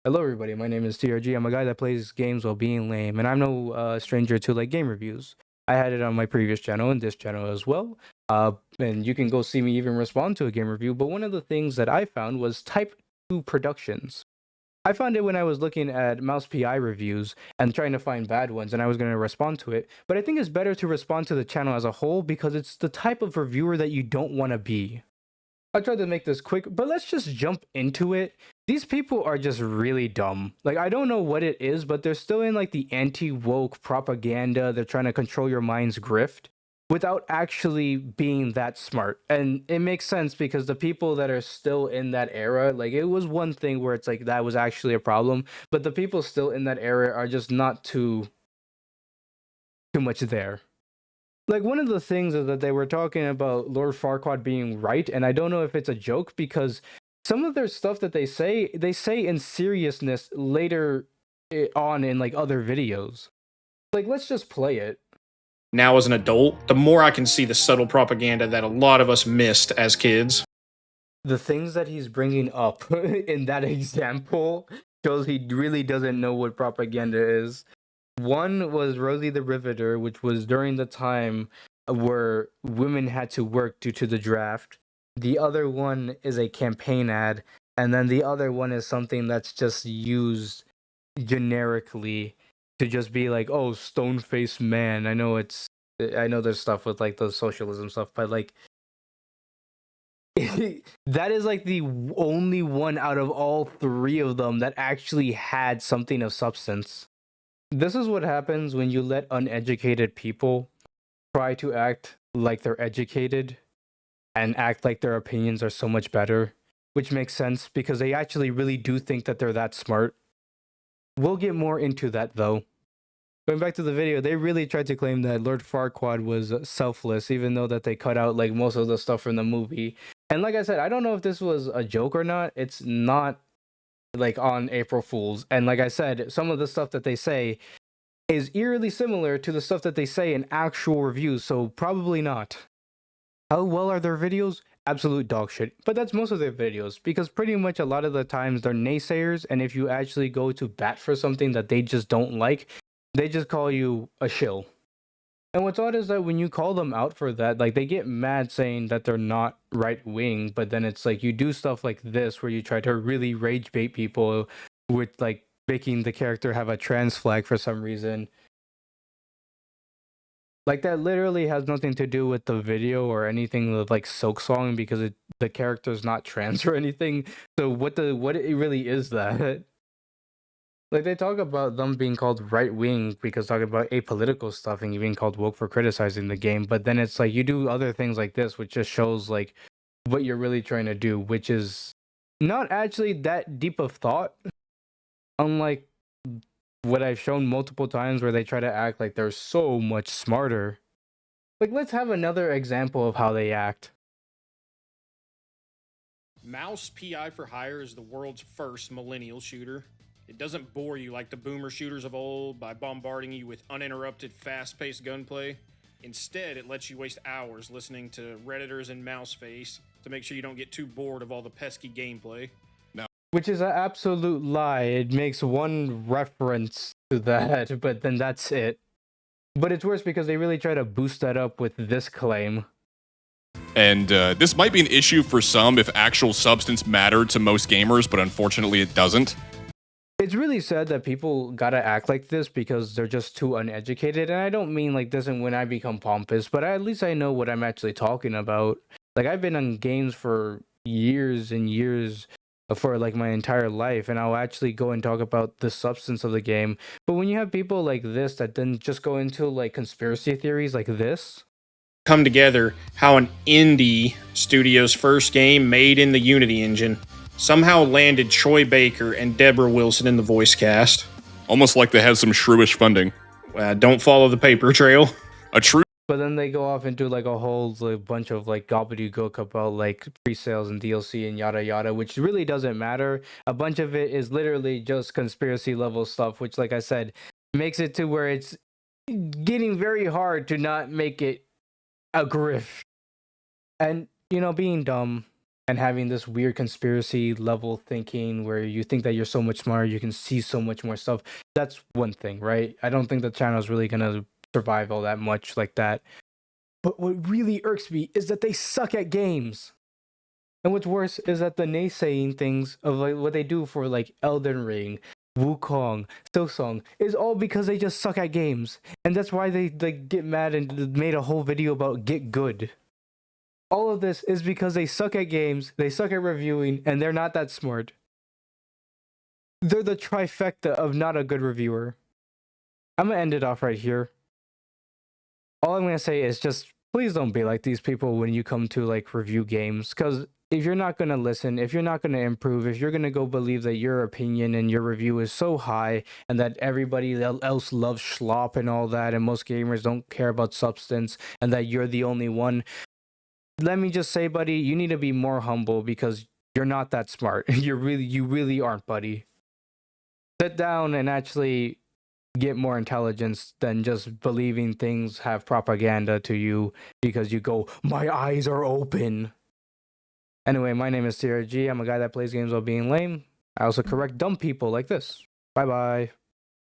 Hello, everybody. My name is TRG. I'm a guy that plays games while being lame, and I'm no stranger to like game reviews. I had it on my previous channel and this channel as well. And you can go see me even respond to a game review. But one of the things that I found was Type2 Productions. I found it when I was looking at Mouse PI reviews and trying to find bad ones, and I was going to respond to it. But I think it's better to respond to the channel as a whole because it's the type of reviewer that you don't want to be. I tried to make this quick, but let's just jump into it. These people are just really dumb. Like, I don't know what it is, but they're still in like the anti-woke propaganda. They're trying to control your mind's grift without actually being that smart. And it makes sense because the people that are still in that era, like it was one thing where it's like that was actually a problem, but the people still in that era are just not too much there. Like, one of the things is that they were talking about Lord Farquaad being right, and I don't know if it's a joke because some of their stuff that they say in seriousness later on in like other videos. Like, let's just play it. Now as an adult, the more I can see the subtle propaganda that a lot of us missed as kids. The things that he's bringing up in that example shows he really doesn't know what propaganda is. One was Rosie the Riveter, which was during the time where women had to work due to the draft. The other one is a campaign ad, and then the other one is something that's just used generically to just be like, "Oh, stone faced man." I know there's stuff with like the socialism stuff, but like that is like the only one out of all three of them that actually had something of substance. This is what happens when you let uneducated people try to act like they're educated and act like their opinions are so much better, which makes sense because they actually really do think that they're that smart. We'll get more into that though. Going back to the video, they really tried to claim that Lord Farquaad was selfless, even though that they cut out like most of the stuff from the movie. And like I said, I don't know if this was a joke or not. It's not like on April Fools. And like I said, some of the stuff that they say is eerily similar to the stuff that they say in actual reviews, so probably not. How well are their videos? Absolute dog shit. But that's most of their videos, because pretty much a lot of the times they're naysayers, and if you actually go to bat for something that they just don't like, they just call you a shill. And what's odd is that when you call them out for that, like they get mad saying that they're not right wing, but then it's like you do stuff like this where you try to really rage bait people with like making the character have a trans flag for some reason. Like that literally has nothing to do with the video or anything with like Silk Song because the character's not trans or anything. So what it really is that? Like they talk about them being called right wing because talking about apolitical stuff and you being called woke for criticizing the game, but then it's like you do other things like this, which just shows like what you're really trying to do, which is not actually that deep of thought. Unlike what I've shown multiple times where they try to act like they're so much smarter. Like, let's have another example of how they act. Mouse PI for Hire is the world's first millennial shooter. It doesn't bore you like the boomer shooters of old by bombarding you with uninterrupted, fast paced gunplay. Instead, it lets you waste hours listening to Redditors and Mouseface to make sure you don't get too bored of all the pesky gameplay. Which is an absolute lie. It makes one reference to that, but then that's it. But it's worse because they really try to boost that up with this claim. And this might be an issue for some if actual substance mattered to most gamers, but unfortunately it doesn't. It's really sad that people gotta act like this because they're just too uneducated. And I don't mean like this and when I become pompous, but at least I know what I'm actually talking about. Like, I've been on games for years and years for like my entire life, and I'll actually go and talk about the substance of the game. But when you have people like this that then just go into like conspiracy theories like this, Come together how an indie studio's first game made in the Unity engine somehow landed Troy Baker and Deborah Wilson in the voice cast. Almost like they had some shrewish funding. Don't follow the paper trail. A true but then they go off into like a whole like, bunch of like gobbledygook about like pre-sales and DLC and yada yada, which really doesn't matter. A bunch of it is literally just conspiracy level stuff, which, like I said, makes it to where it's getting very hard to not make it a grift. And you know, being dumb, and having this weird conspiracy level thinking where you think that you're so much smarter, you can see so much more stuff. That's one thing, right? I don't think the channel is really gonna survive all that much like that. But what really irks me is that they suck at games. And what's worse is that the naysaying things of like what they do for like Elden Ring, Wukong, Silksong is all because they just suck at games. And that's why they get mad and made a whole video about get good. All of this is because they suck at games, they suck at reviewing, and they're not that smart. They're the trifecta of not a good reviewer. I'm gonna end it off right here. All I'm gonna say is just please don't be like these people when you come to like review games, because if you're not gonna listen, if you're not gonna improve, if you're gonna go believe that your opinion and your review is so high and that everybody else loves schlop and all that, and most gamers don't care about substance, and that you're the only one, let me just say, buddy, you need to be more humble because you're not that smart. You really aren't, buddy. Sit down and actually get more intelligence than just believing things have propaganda to you because you go, my eyes are open. Anyway, my name is TRG. I'm a guy that plays games while being lame. I also correct dumb people like this. Bye bye.